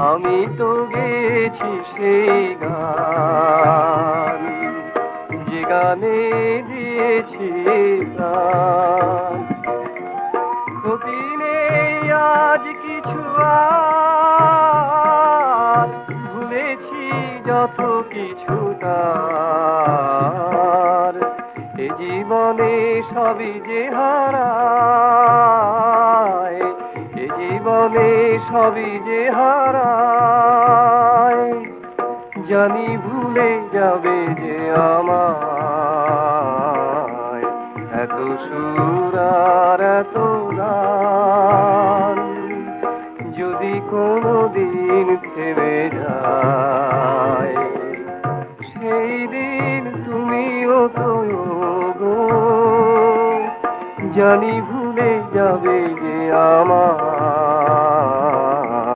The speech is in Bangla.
আমি তো গেছি সেই গান, যে গানে দিয়েছি প্রাণ। ক্ষতি নেই আজ কিছু, আর ভুলেছি যত কিছু তার। এ জীবনে সবই যে হারায়, এ জীবনে সবই যে হারায়। জানি ভুলে যাবে যে আমায়, এত সুর আর এত গান যদি কোনোদিন থেমে যায়। সেই দিন তুমিও তো গো, জানি ভুলে যাবে যে আমায়।